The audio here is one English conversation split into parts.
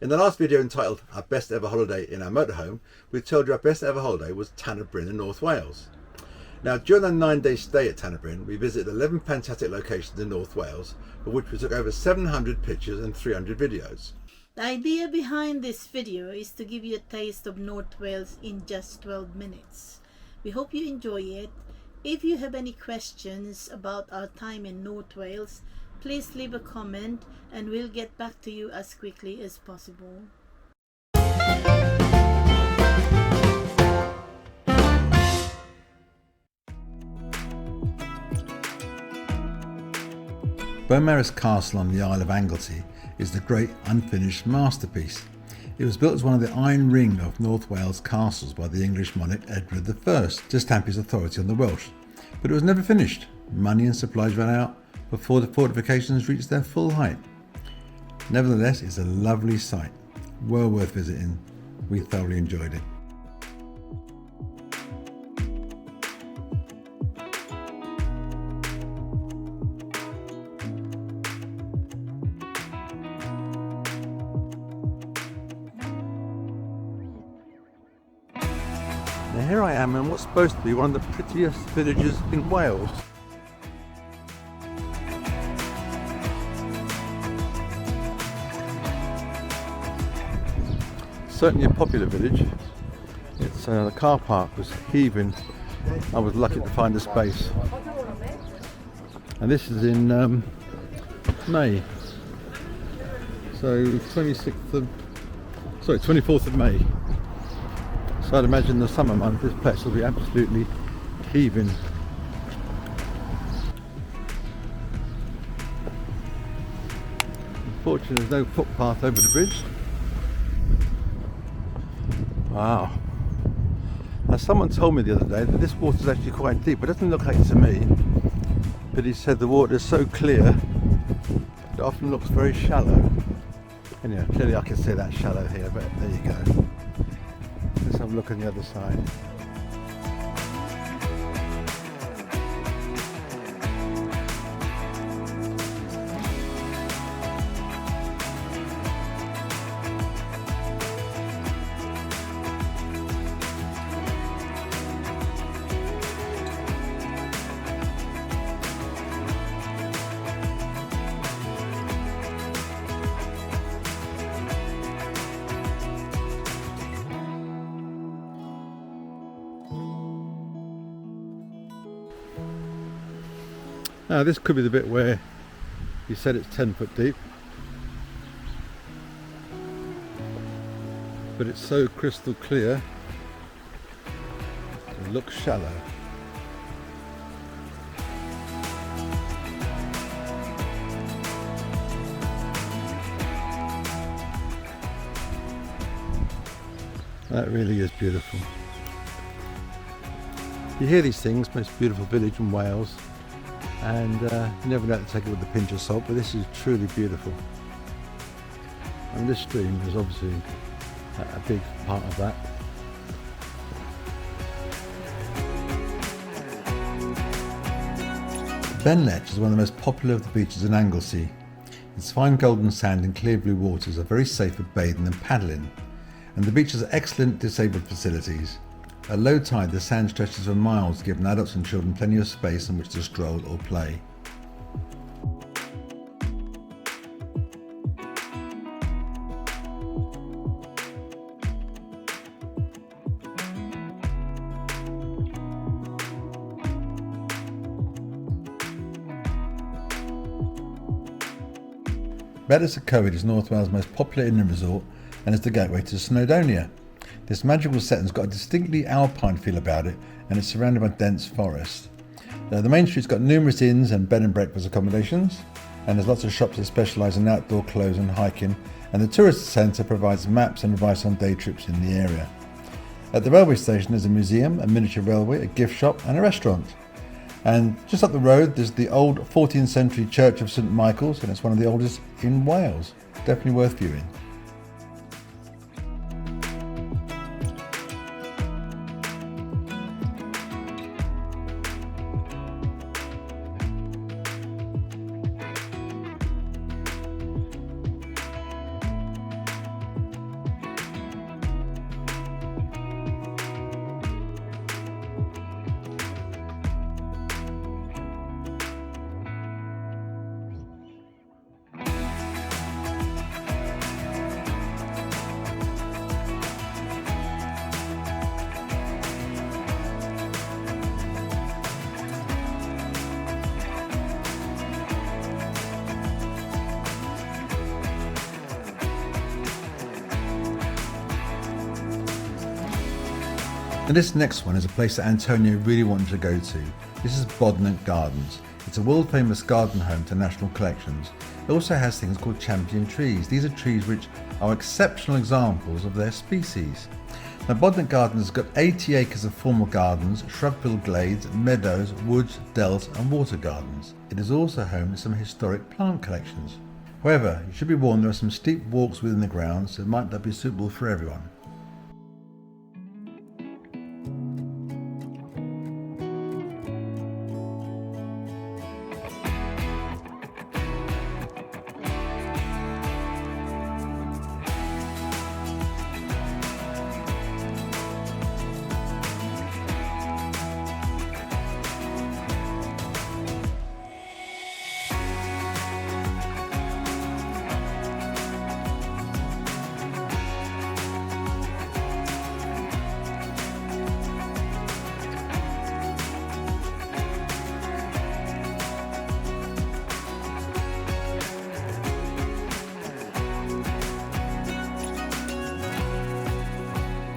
In the last video entitled Our Best Ever Holiday in Our Motorhome, we told you our best ever holiday was Tan Y Bryn in North Wales. Now, during our 9-day stay at Tan Y Bryn, we visited 11 fantastic locations in North Wales, of which we took over 700 pictures and 300 videos. The idea behind this video is to give you a taste of North Wales in just 12 minutes. We hope you enjoy it. If you have any questions about our time in North Wales, please leave a comment and we'll get back to you as quickly as possible. Beaumaris Castle on the Isle of Anglesey is the great unfinished masterpiece. It was built as one of the Iron Ring of North Wales castles by the English monarch Edward I to stamp his authority on the Welsh, but it was never finished. Money and supplies ran out before the fortifications reached their full height. Nevertheless, it's a lovely sight, well worth visiting. We thoroughly enjoyed it. Now here I am in what's supposed to be one of the prettiest villages in Wales. Certainly a popular village. It's the car park was heaving. I was lucky to find a space. And this is in May. So 24th of May. So I'd imagine the summer month this place will be absolutely heaving. Unfortunately there's no footpath over the bridge. Wow. Now someone told me the other day that this water is actually quite deep. It doesn't look like it to me, but he said the water is so clear it often looks very shallow. And yeah, clearly I can see that shallow here, but there you go. Let's have a look on the other side. Now this could be the bit where he said it's 10 foot deep, but it's so crystal clear it looks shallow. That really is beautiful. You hear these things, most beautiful village in Wales, and you never know to take it with a pinch of salt, but this is truly beautiful. And this stream is obviously a big part of that. Benllech is one of the most popular of the beaches in Anglesey. Its fine golden sand and clear blue waters are very safe for bathing and paddling, and the beach has excellent disabled facilities. At low tide, the sand stretches for miles, giving adults and children plenty of space on which to stroll or play. Betws-y-coed is North Wales' most popular inland resort and is the gateway to Snowdonia. This magical setting's got a distinctly alpine feel about it, and it's surrounded by dense forest. The main street's got numerous inns and bed and breakfast accommodations, and there's lots of shops that specialise in outdoor clothes and hiking, and the tourist centre provides maps and advice on day trips in the area. At the railway station there's a museum, a miniature railway, a gift shop and a restaurant. And just up the road there's the old 14th century Church of St Michael's, and it's one of the oldest in Wales. Definitely worth viewing. Now this next one is a place that Antonio really wanted to go to. This is Bodnant Gardens. It's a world famous garden home to national collections. It also has things called champion trees. These are trees which are exceptional examples of their species. Now Bodnant Gardens has got 80 acres of formal gardens, shrub-filled glades, meadows, woods, dells and water gardens. It is also home to some historic plant collections. However, you should be warned there are some steep walks within the grounds, so it might not be suitable for everyone.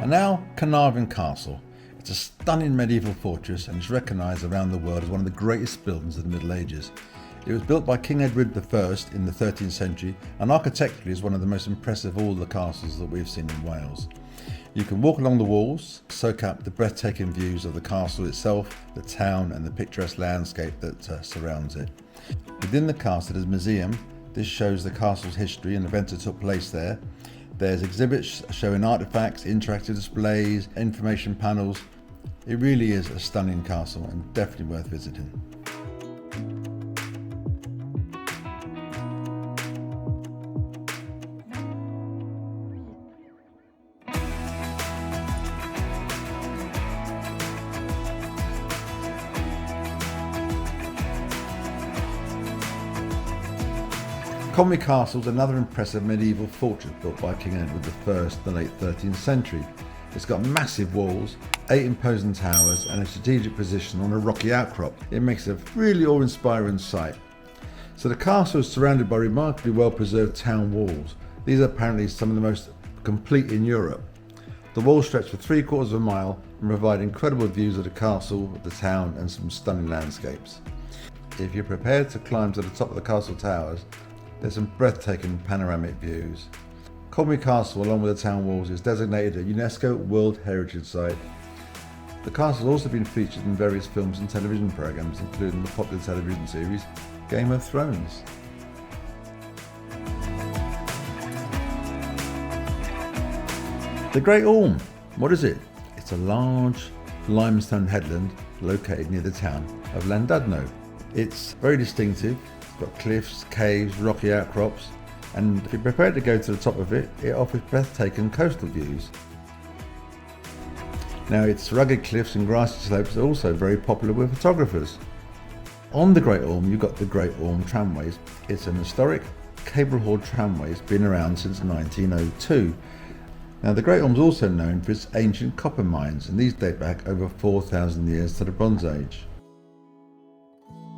And now, Caernafon Castle. It's a stunning medieval fortress and is recognised around the world as one of the greatest buildings of the Middle Ages. It was built by King Edward I in the 13th century and architecturally is one of the most impressive of all the castles that we've seen in Wales. You can walk along the walls, soak up the breathtaking views of the castle itself, the town and the picturesque landscape that surrounds it. Within the castle is a museum. This shows the castle's history and events that took place there. There's exhibits showing artefacts, interactive displays, information panels. It really is a stunning castle and definitely worth visiting. Conwy Castle is another impressive medieval fortress built by King Edward I in the late 13th century. It's got massive walls, 8 imposing towers and a strategic position on a rocky outcrop. It makes a really awe-inspiring sight. So the castle is surrounded by remarkably well preserved town walls. These are apparently some of the most complete in Europe. The walls stretch for 3/4 of a mile and provide incredible views of the castle, the town and some stunning landscapes. If you're prepared to climb to the top of the castle towers, there's some breathtaking panoramic views. Conwy Castle, along with the town walls, is designated a UNESCO World Heritage Site. The castle has also been featured in various films and television programmes, including the popular television series Game of Thrones. The Great Orme. What is it? It's a large limestone headland located near the town of Llandudno. It's very distinctive. Got cliffs, caves, rocky outcrops, and if you're prepared to go to the top of it, it offers breathtaking coastal views. Now its rugged cliffs and grassy slopes are also very popular with photographers. On the Great Orme you've got the Great Orme tramways. It's an historic cable-hauled tramway. It's been around since 1902. Now the Great Orme is also known for its ancient copper mines, and these date back over 4,000 years to the Bronze Age.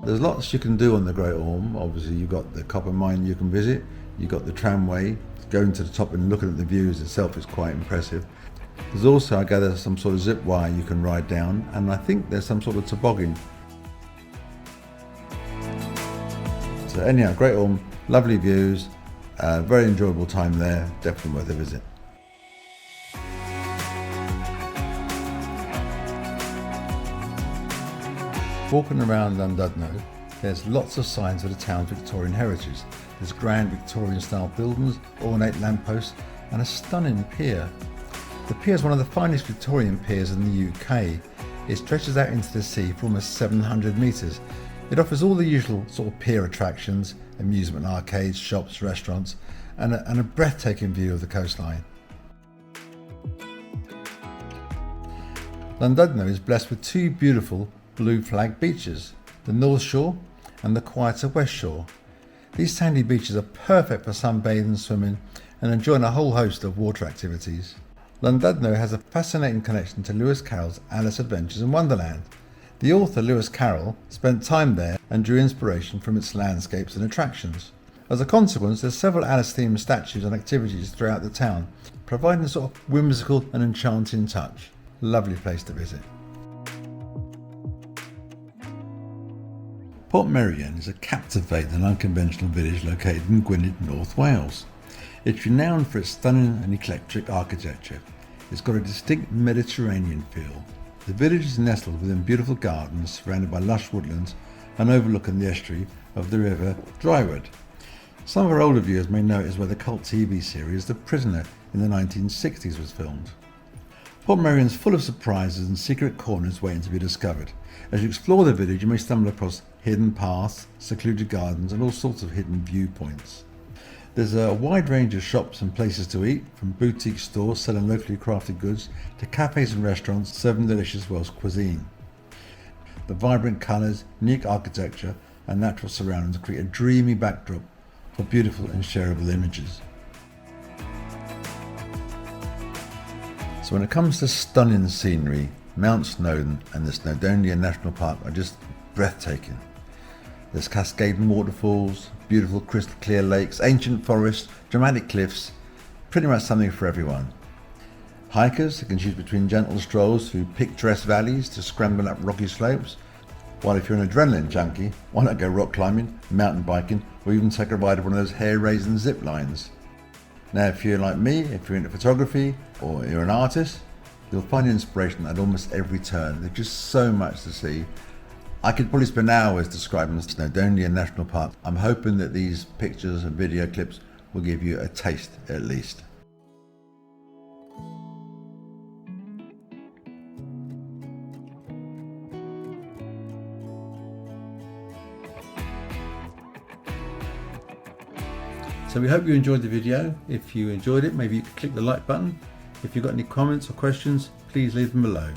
There's lots you can do on the Great Orme. Obviously you've got the copper mine you can visit, you've got the tramway. Going to the top and looking at the views itself is quite impressive. There's also, I gather, some sort of zip wire you can ride down, and I think there's some sort of toboggan. So anyhow, Great Orme, lovely views, very enjoyable time there, definitely worth a visit. Walking around Llandudno, there's lots of signs of the town's Victorian heritage. There's grand Victorian style buildings, ornate lampposts and a stunning pier. The pier is one of the finest Victorian piers in the UK. It stretches out into the sea for almost 700 metres. It offers all the usual sort of pier attractions, amusement arcades, shops, restaurants and a breathtaking view of the coastline. Llandudno is blessed with 2 beautiful blue flag beaches, the North Shore and the quieter West Shore. These sandy beaches are perfect for sunbathing, swimming and enjoying a whole host of water activities. Llandudno has a fascinating connection to Lewis Carroll's Alice Adventures in Wonderland. The author Lewis Carroll spent time there and drew inspiration from its landscapes and attractions. As a consequence, there's several Alice-themed statues and activities throughout the town, providing a sort of whimsical and enchanting touch. Lovely place to visit. Portmeirion is a captivating and unconventional village located in Gwynedd, North Wales. It's renowned for its stunning and eclectic architecture. It's got a distinct Mediterranean feel. The village is nestled within beautiful gardens surrounded by lush woodlands and overlooking the estuary of the river Dryward. Some of our older viewers may know it is where the cult TV series The Prisoner in the 1960s was filmed. Portmeirion is full of surprises and secret corners waiting to be discovered. As you explore the village, you may stumble across hidden paths, secluded gardens and all sorts of hidden viewpoints. There's a wide range of shops and places to eat, from boutique stores selling locally crafted goods to cafes and restaurants serving delicious Welsh cuisine. The vibrant colours, unique architecture and natural surroundings create a dreamy backdrop for beautiful and shareable images. So when it comes to stunning scenery, Mount Snowdon and the Snowdonia National Park are just breathtaking. There's cascading waterfalls, beautiful crystal clear lakes, ancient forests, dramatic cliffs, pretty much something for everyone. Hikers can choose between gentle strolls through picturesque valleys to scrambling up rocky slopes, while if you're an adrenaline junkie, why not go rock climbing, mountain biking, or even take a ride of one of those hair-raising zip lines. Now if you're like me, if you're into photography or you're an artist, you'll find inspiration at almost every turn. There's just so much to see. I could probably spend hours describing the Snowdonia National Park. I'm hoping that these pictures and video clips will give you a taste at least. So we hope you enjoyed the video. If you enjoyed it, maybe you could click the like button. If you've got any comments or questions, please leave them below.